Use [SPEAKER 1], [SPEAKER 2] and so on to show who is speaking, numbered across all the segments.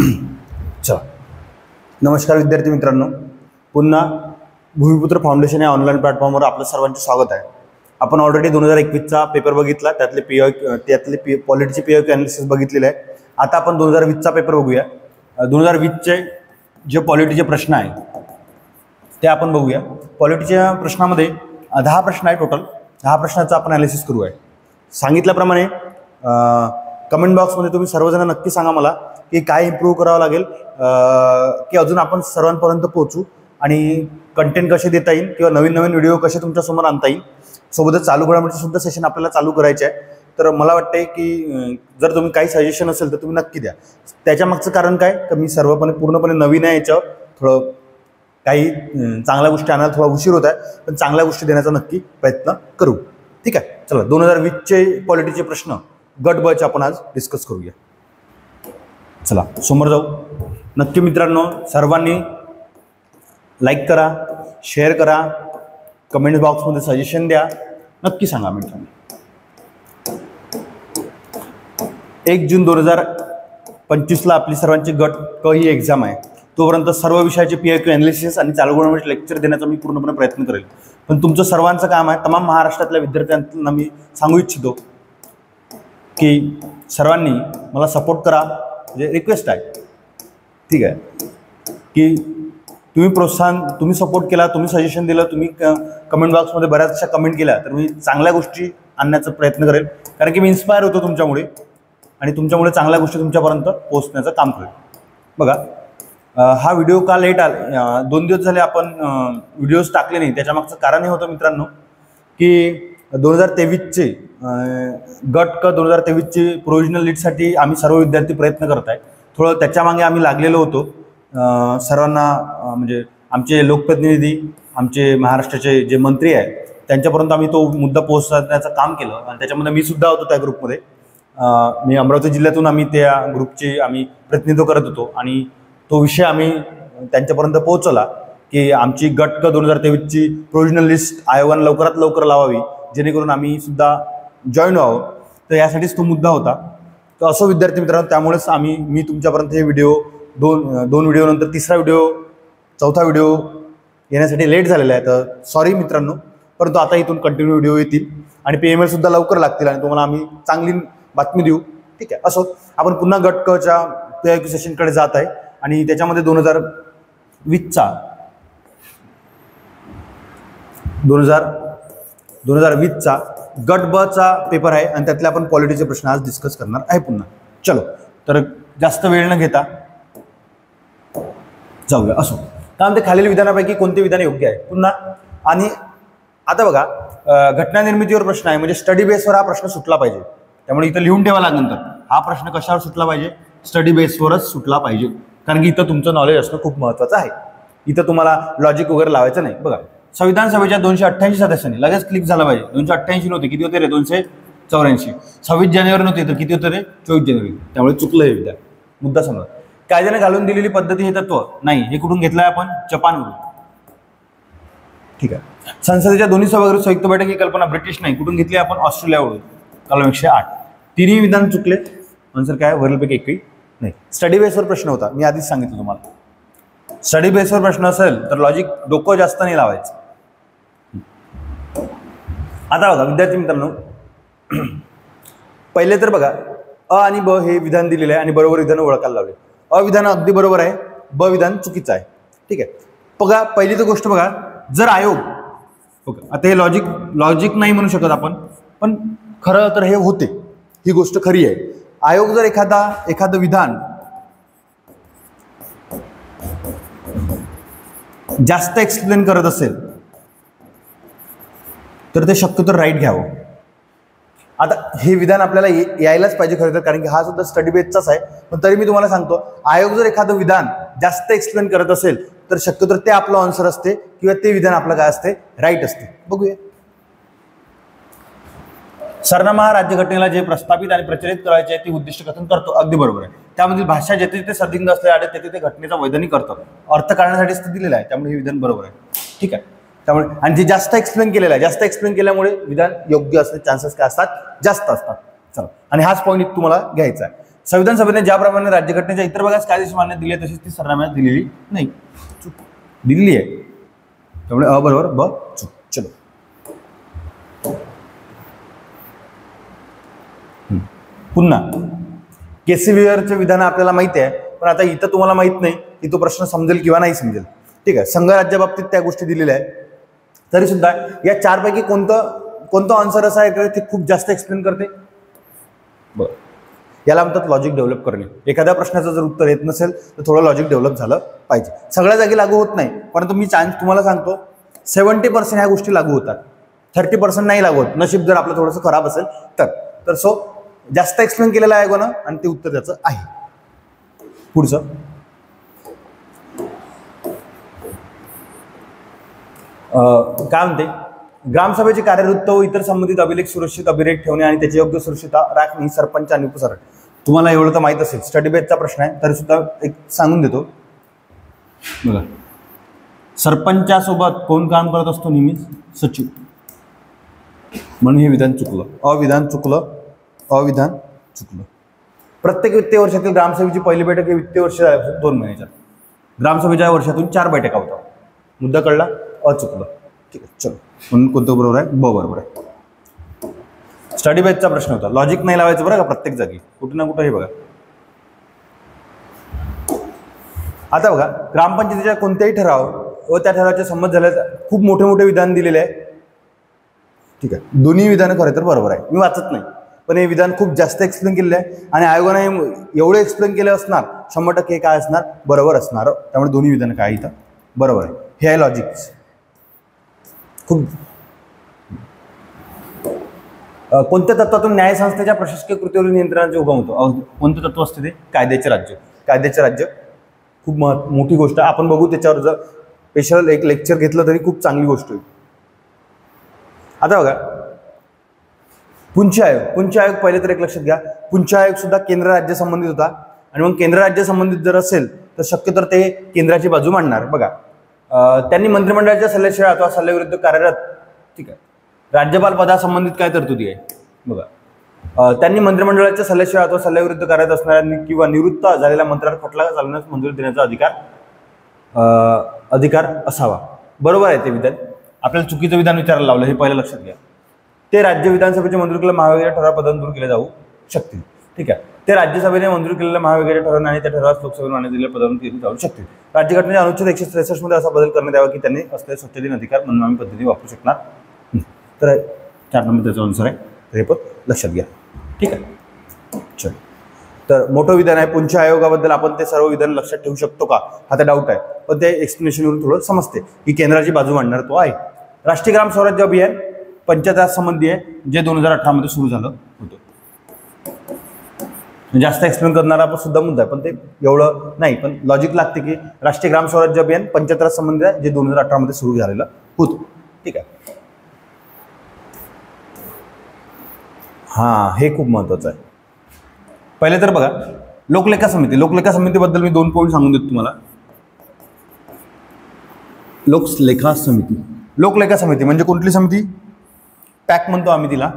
[SPEAKER 1] चला, नमस्कार विद्यार्थी मित्रांनो, पुन्हा भूमिपुत्र फाउंडेशन या ऑनलाईन प्लॅटफॉर्मवर आपलं सर्वांचे स्वागत आहे. आपण ऑलरेडी 2021चा पेपर बघितला, त्यातले पॉलिटीचे पीओक्यू अनालिसिस बघितलेले आहे. आता आपण 2020चा पेपर बघूया. 2020चे जे पॉलिटीचे प्रश्न आहे ते आपण बघूया. पॉलिटीच्या प्रश्नामध्ये 10 प्रश्न आहे. टोटल 10 प्रश्नाचं आपण अनालिसिस करू आहे. सांगितल्याप्रमाणे कमेंट बॉक्समध्ये तुम्ही सर्वजण नक्की सांगा मला की काय इम्प्रूव्ह करावं लागेल, की अजून आपण सर्वांपर्यंत पोहोचू आणि कंटेंट कसे देता येईल किंवा नवीन नवीन व्हिडिओ कसे तुमच्यासमोर आणता येईल. सोबतच चालू घडामोडीचं सुद्धा सेशन आपल्याला चालू करायचे आहे. तर मला वाटते की जर तुम्ही काही सजेशन असेल तर तुम्ही नक्की द्या. त्याच्यामागचं कारण काय, तर मी पूर्णपणे नवीन आहे, याच्यावर थोडं काही चांगल्या गोष्टी आणायला थोडा उशीर होत आहे, पण चांगल्या गोष्टी देण्याचा नक्की प्रयत्न करू. ठीक आहे, चला 2020चे पॉलिटीचे प्रश्न गट ब चे आपण आज डिस्कस करूया. चला समोर जाऊ. नक्की मित्रांनो, सर्वांनी लाईक करा, शेअर करा, कमेंट बॉक्समध्ये सजेशन द्या, नक्की सांगा मित्रांनो. 1 जून 2025ला आपली सर्वांची गट क ही एक्झाम आहे. तोपर्यंत सर्व विषयाचे पीओक्यू अनालिसिस आणि चालू घडामोडीचे लेक्चर देण्याचा मी पूर्णपणे प्रयत्न करेल. पण तुमचं सर्वांचं काम आहे, तमाम महाराष्ट्रातल्या विद्यार्थ्यांना मी सांगू इच्छितो की सर्वांनी मला सपोर्ट करा. म्हणजे रिक्वेस्ट आहे, ठीक आहे, की तुम्ही सपोर्ट केला, तुम्ही सजेशन दिलं, तुम्ही कमेंट बॉक्समध्ये बऱ्याचशा कमेंट केल्या, तर मी चांगल्या गोष्टी आणण्याचा प्रयत्न करेल. कारण की मी इन्स्पायर होतो तुमच्यामुळे आणि तुमच्यामुळे चांगल्या गोष्टी तुमच्यापर्यंत पोहोचण्याचं काम करेल. बघा, हा व्हिडिओ का लेट आला, 2 दिवस झाले आपण व्हिडिओज टाकले नाही. त्याच्यामागचं कारण हे होतं मित्रांनो की 2023चे गट क 2023ची प्रोव्हिजनल लीडसाठी आम्ही सर्व विद्यार्थी प्रयत्न करत आहे. थोडं त्याच्यामागे आम्ही लागलेलो होतो. सर्वांना म्हणजे आमचे लोकप्रतिनिधी, आमचे महाराष्ट्राचे जे मंत्री आहेत त्यांच्यापर्यंत आम्ही तो मुद्दा पोहोचवण्याचं काम केलं आणि त्याच्यामध्ये मी सुद्धा होतो त्या ग्रुपमध्ये. मी अमरावती जिल्ह्यातून आम्ही त्या ग्रुपचे प्रतिनिधित्व करत होतो आणि तो विषय आम्ही त्यांच्यापर्यंत पोहोचवला की आमची गट क 2023ची प्रोव्हिजनल लिस्ट आयोगाने लवकरात लवकर लावावी, जेणेकरून आम्ही सुद्धा जॉईन व्हावं. तर यासाठीच तो मुद्दा होता. तर असो विद्यार्थी मित्रांनो, त्यामुळेच मी तुमच्यापर्यंत हे व्हिडिओ दोन व्हिडिओनंतर तिसरा व्हिडिओ, चौथा व्हिडिओ येण्यासाठी लेट झालेला आहे. तर सॉरी मित्रांनो, परंतु आता इथून कंटिन्यू व्हिडिओ येतील आणि PML सुद्धा लवकर लागतील आणि तुम्हाला आम्ही चांगली बातमी देऊ. ठीक आहे, असो आपण पुन्हा गट क च्या पीओक्यू सेशनकडे जात आहे आणि त्याच्यामध्ये 2020चा गट ब चा पेपर आहे आणि त्यातले आपण पॉलिटीचे प्रश्न आज डिस्कस करणार आहे पुन्हा. चलो, तर जास्त वेळ न घेता जाऊया. असो, कारण ते खालील विधानापैकी कोणते विधान योग्य आहे पुन्हा. आणि आता बघा, घटना निर्मितीवर प्रश्न आहे, म्हणजे स्टडी बेसवर हा प्रश्न सुटला पाहिजे. त्यामुळे इथं लिहून ठेवा लागेल, हा प्रश्न कशावर सुटला पाहिजे, स्टडी बेसवरच सुटला पाहिजे. कारण की इथं तुमचं नॉलेज असणं खूप महत्त्वाचं आहे. इथं तुम्हाला लॉजिक वगैरे लावायचं नाही. बघा, संविधान सभेच्या 288 सदस्यांनी लगेच क्लिक झाला पाहिजे. 288 नव्हते, किती होते रे, 284. 26 जानेवारी नव्हते तर किती होते रे, 24 जानेवारी. त्यामुळे चुकलं हे विधान. मुद्दा समजा, कायद्याने घालून दिलेली पद्धती हे तत्व नाही, हे कुठून घेतलंय आपण, जपानवरून. ठीक आहे. संसदेच्या दोन्ही सभागृह संयुक्त बैठक ही कल्पना ब्रिटिश नाही, कुठून घेतली आपण, ऑस्ट्रेलियावरून, कलम 108. तिन्ही विधान चुकले. आन्सर काय, वरीलपैकी एकही नाही. स्टडी बेसवर प्रश्न होता, मी आधीच सांगितलं तुम्हाला. स्टडी बेसवर प्रश्न असेल तर लॉजिक डोकं जास्त नाही लावायचं. आता बघा विद्यार्थी मित्रांनो, पहिले तर बघा, अ आणि ब हे विधान दिलेलं आहे आणि बरोबर विधान ओळखायला लावले. अ विधान अगदी बरोबर आहे, ब विधान चुकीचं आहे. ठीक आहे. बघा, पहिली तर गोष्ट बघा, जर आयोग, आता हे लॉजिक नाही म्हणू शकत आपण, पण खरं तर हे होते, ही गोष्ट खरी आहे. आयोग जर एखादं विधान जास्त एक्सप्लेन करत असेल तर ते शक्यतो राईट घ्यावं. आता हे विधान आपल्याला यायलाच पाहिजे खरं तर, कारण की हा सुद्धा स्टडी बेसचाच आहे. पण तरी मी तुम्हाला सांगतो, आयोग जर एखादं विधान जास्त एक्सप्लेन करत असेल तर शक्यतो ते आपलं आन्सर असते किंवा ते विधान आपलं काय असते, राईट असते. बघूया. सरनामा हा राज्यघटनेला जे प्रस्थापित आणि प्रचलित करायचे आहे ते उद्दिष्ट कथन करतो. अगदी बरोबर आहे. त्यामधील भाषा जेथे ते संदिग्ध असले आणि तेथे ते घटनेचा वैधानिक करतात, अर्थ काढण्यासाठीच ते दिलेलं आहे. त्यामुळे हे विधान बरोबर आहे. ठीक आहे. त्यामुळे आणि जे जास्त एक्सप्लेन केलेलं आहे, जास्त एक्सप्लेन केल्यामुळे विधान योग्य असण्याचे चान्सेस काय असतात, जास्त असतात. चला, आणि हाच पॉईंट तुम्हाला घ्यायचा आहे. संविधान सभेने ज्याप्रमाणे राज्यघटनेच्या इतर भागास कायदेशीर मान्यता दिली आहे तशीच ती सरनाम्यात दिलेली नाही. चूक दिलेली आहे, त्यामुळे अ बरोबर, ब चूक. चलो पुन्हा केसीव्हीआरचे विधान आपल्याला माहिती आहे, पण आता इथं तुम्हाला माहित नाही की तो प्रश्न समजेल किंवा नाही समजेल. ठीक आहे, संघराज्याबाबतीत त्या गोष्टी दिलेल्या आहेत. तरी सुद्धा या चारपैकी कोणतं आन्सर असं आहे ते खूप जास्त एक्सप्लेन करते. बरं, याला म्हणतात लॉजिक डेव्हलप करणे. एखाद्या प्रश्नाचं जर उत्तर येत नसेल तर थोडं लॉजिक डेव्हलप झालं पाहिजे. सगळ्या जागी लागू होत नाही, परंतु मी तुम्हाला सांगतो 70% ह्या गोष्टी लागू होतात, 30% नाही लागू होत. नशीब जर आपलं थोडंसं खराब असेल तर सो जास्त एक्सप्लेन केलेलं आहे ना, आणि ते उत्तर त्याचं आहे. पुढचं काय म्हणते, ग्रामसभेचे कार्यवृत्त व इतर संबंधित अभिलेख सुरक्षित अभिलेख ठेवणे आणि त्याची योग्य सुरक्षितता राखणे सरपंच आणि उपसरपंच. तुम्हाला एवढं तर माहित असेल, स्टडी बेसचा प्रश्न आहे तरी सुद्धा एक सांगून देतो. बघा, सरपंचासोबत कोण काम करत असतो नेहमीच, सचिव. म्हणून हे विधान चुकलं, अविधान चुकलं. प्रत्येक वित्तीय वर्षातील ग्रामसभेची पहिली बैठक ही वित्तीय वर्ष 2 महिन्याच्या. ग्रामसभेच्या वर्षातून 4 बैठका होतात. मुद्दा कळला, चुकलं. ठीक आहे, चलो. म्हणून कोणतं बरोबर आहे, ब बरोबर आहे. स्टडी बेसचा प्रश्न होता, लॉजिक नाही लावायचं बरं का प्रत्येक जागी, कुठे ना कुठे. हे बघा, आता बघा, ग्रामपंचायतीच्या कोणत्याही ठराव व त्या ठरावाच्या संमत झाल्याचं खूप मोठे विधान दिलेले आहे. ठीक आहे, दोन्ही विधानं खरं तर बरोबर आहे, मी वाचत नाही, पण हे विधान खूप जास्त एक्सप्लेन केलेलं आहे आणि आयोगाने एवढे एक्सप्लेन केले असणार 100% काय असणार, बरोबर असणार. त्यामुळे दोन्ही विधानं काय इथं बरोबर आहे. हे आहे लॉजिक. खूप कोणत्या तत्वातून न्यायसंस्थेच्या प्रशासकीय कृतीवरील नियंत्रणाचे उगम होतो. कोणतं तत्व असते ते, कायद्याचे राज्य. कायद्याचे राज्य खूप मोठी गोष्ट आहे. आपण बघू, त्याच्यावर जर स्पेशल एक लेक्चर घेतलं तरी खूप चांगली गोष्ट होईल. आता बघा, पुंछ आयोग पहिले तर एक लक्षात घ्या, पुंछ आयोग सुद्धा केंद्र राज्य संबंधित होता. आणि मग केंद्र राज्य संबंधित जर असेल तर शक्यतो ते केंद्राची बाजू मांडणार. बघा, त्यांनी मंत्रिमंडळाच्या सल्ल्याशिवाय अथवा सल्ल्याविरुद्ध कार्यरत, ठीक आहे, राज्यपाल पदासंबंधित काय तरतुदी आहे. बघा, त्यांनी मंत्रिमंडळाच्या सल्ल्याशिवाय अथवा सल्ल्याविरुद्ध कार्यरत असणाऱ्या किंवा निवृत्त झालेल्या मंत्र्याला खटला चालवण्यास मंजुरी देण्याचा अधिकार असावा. बरोबर आहे ते विधान. आपल्याला चुकीचं विधान विचारायला लावलं, हे पहिलं लक्षात घ्या. ते राज्य विधानसभेचे मंजूर केलेल्या महाविकास ठराव पदांतून केले जाऊ शकतील. ठीक आहे, ते राज्यसभेने मंजूर केलेल्या महाविकास ठराव आणि त्या ठरावास लोकसभेने मान्यता दिलेल्या पदांतून केले जाऊ शकतील. राज्यघटनेच्या अनुच्छेद 163 मध्ये असा बदल करण्यात यावा की त्यांनी असलेले स्वच्छतेने अधिकार मनमानी पद्धती वापरू शकणार. तर 4 नंबर त्याचा अनुसार आहे, तर हे पण लक्षात घ्या. ठीक आहे, चल. तर मोठं विधान आहे. पुंछ आयोगाबद्दल आपण ते सर्व विधान लक्षात ठेवू शकतो का, हा तर डाऊट आहे, पण ते एक्सप्लेनेशनवरून थोडं समजते की केंद्राची बाजू मांडणार तो आहे. राष्ट्रीय ग्राम स्वराज्य अभियान पंचायत राज संबंधी आहे, जे 2018 मध्ये सुरू झालं होतं. जास्त एक्सप्लेन करणारा सुद्धा मुद्दा आहे, पण ते एवढं नाही, पण लॉजिक लागते की राष्ट्रीय ग्राम स्वराज्य अभियान पंचायत राज संबंधी आहे, जे 2018 मध्ये सुरू झालेलं होतं. ठीक आहे, हा, हे खूप महत्वाचं आहे. पहिले तर बघा, लोकलेखा समितीबद्दल मी 2 पॉईंट सांगून देतो तुम्हाला. लोकलेखा समिती म्हणजे कुठली समिती, पॅक म्हणतो आम्ही तिला.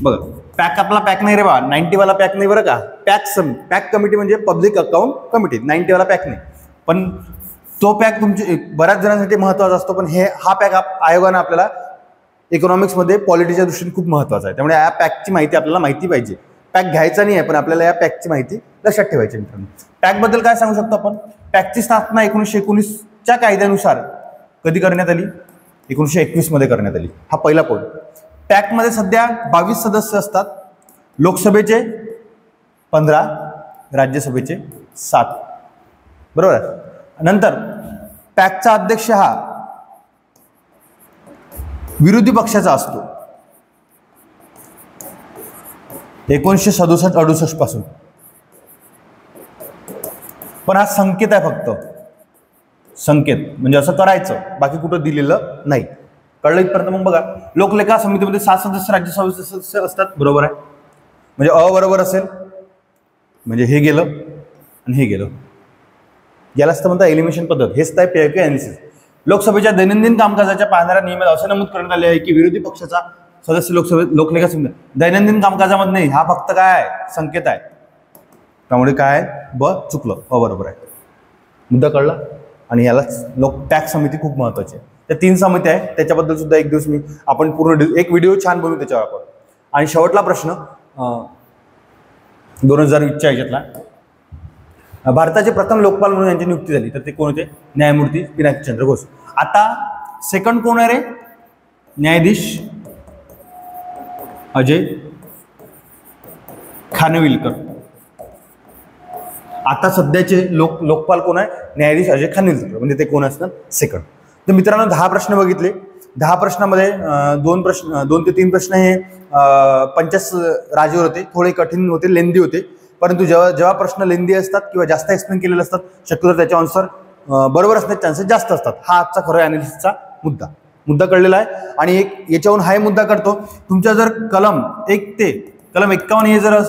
[SPEAKER 1] बघा, पॅक आपला पॅक नाही रे बा, 90 वाला पॅक नाही बरं का. पॅक कमिटी म्हणजे पब्लिक अकाउंट कमिटी, 90 वाला पॅक नाही. पण तो पॅक तुमचे बऱ्याच जणांसाठी महत्वाचा असतो, पण हा पॅक आयोगाने आपल्याला इकॉनॉमिक्समध्ये पॉलिटीच्या दृष्टीने खूप महत्वाचा आहे. त्यामुळे या पॅकची माहिती आपल्याला माहिती पाहिजे. पॅक घ्यायचा नाही आहे, पण आपल्याला या पॅकची माहिती लक्षात ठेवायची मित्रांनो. पॅकबद्दल काय सांगू शकतो आपण, पॅकची स्थापना 1919च्या कायद्यानुसार कधी करण्यात आली, 1921 मध्ये करण्यात आली. हा पहिला पॉईंट. पॅकमध्ये सध्या 22 सदस्य असतात. लोकसभेचे 15, राज्यसभेचे 7. बरोबर आहे. नंतर पॅकचा अध्यक्ष हा विरोधी पक्षाचा असतो 1967-68 पासून. पण हा संकेत आहे, फक्त संकेत, म्हणजे असं करायचं, बाकी कुठं दिलेलं नाही. कळलं इथपर्यंत. मग बघा, लोकलेखा समितीमध्ये 7 सदस्य, राज्यसभेचे सदस्य असतात. बरोबर आहे. म्हणजे बरोबर असेल म्हणजे हे गेलं आणि हे गेलं. यालाच तर म्हणतात एलिमिनेशन पद्धत. हेच तर PIQ अनालिसिस. लोकसभेच्या दैनंदिन कामकाजाच्या पाहणाऱ्या नियमात असे नमूद करण्यात आले आहे की विरोधी पक्षाचा सदस्य लोकलेखा समिती दैनंदिन कामकाजामध्ये नाही. हा फक्त काय आहे, संकेत आहे. त्यामुळे काय ब चुकलं, बरोबर आहे. मुद्दा कळला. आणि यालाच लोकटॅक समिती खूप महत्त्वाची आहे. त्या 3 समित्या आहे, त्याच्याबद्दल सुद्धा एक दिवस आपण पूर्ण एक व्हिडिओ छान बनवू त्याच्यावर आपण. आणि शेवटला प्रश्न 2020च्या ह्याच्यातला, भारताचे प्रथम लोकपाल म्हणून यांची नियुक्ती झाली, तर ते कोण होते? न्यायमूर्ती पिनाकीचंद्र घोष. आता सेकंड कोण आहे रे? न्यायाधीश अजय खानविलकर. आता सध्याचे लोकपाल कोण आहे? न्यायाधीश अजय खानविलकर, म्हणजे ते कोण असतात? सेकंड. तर मित्रांनो 10 प्रश्न बघितले. 10 प्रश्नामध्ये 2 ते 3 प्रश्न हे पंचायत राजेवर होते, थोडे कठीण होते, लेंदी होते. परंतु जेव्हा प्रश्न लेंदी असतात किंवा जास्त एक्सप्लेन केलेले असतात, शक्यतो त्याच्या आन्सर बरोबर असण्याचे चान्सेस जास्त असतात. हा आजचा खरं अनालिसिसचा मुद्दा कळलेला आहे. आणि एक याच्यावरून हा मुद्दा करतो, तुमच्या जर कलम 1 ते कलम 51 हे जर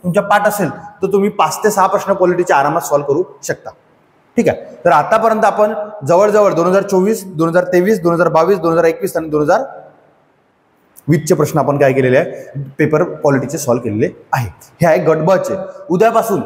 [SPEAKER 1] तुमच्या पाठ असेल तर तुम्ही 5 ते 6 प्रश्न पॉलिटीचे आरामात सॉल्व्ह करू शकता. ठीक आहे. तर आतापर्यंत आपण जवळजवळ 2024, 2023, 2022, 2021 आणि 2020चे प्रश्न आपण काय केलेले आहे? पेपर पॉलिटीचे सॉल्व्ह केलेले आहे. हे आहे गट ब चे. उद्यापासून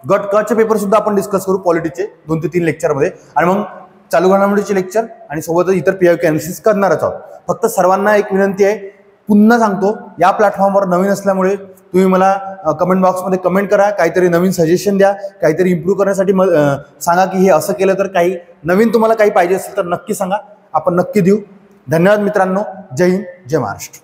[SPEAKER 1] गट क चे पेपर सुद्धा आपण डिस्कस करू पॉलिटीचे 2 ते 3 लेक्चरमध्ये. आणि मग चालू घडामोडीचे लेक्चर आणि सोबतच इतर PIQ अनालिसिस करणारच आहोत. फक्त सर्वांना एक विनंती आहे, पुन्हा सांगतो, या प्लॅटफॉर्मवर नवीन असल्यामुळे तुम्ही मला कमेंट बॉक्समध्ये कमेंट करा, काहीतरी नवीन सजेशन द्या, काहीतरी इम्प्रूव्ह करण्यासाठी सांगा की हे असं केलं तर काही नवीन तुम्हाला काही पाहिजे असेल तर नक्की सांगा, आपण नक्की देऊ. धन्यवाद मित्रांनो. जय हिंद, जय महाराष्ट्र.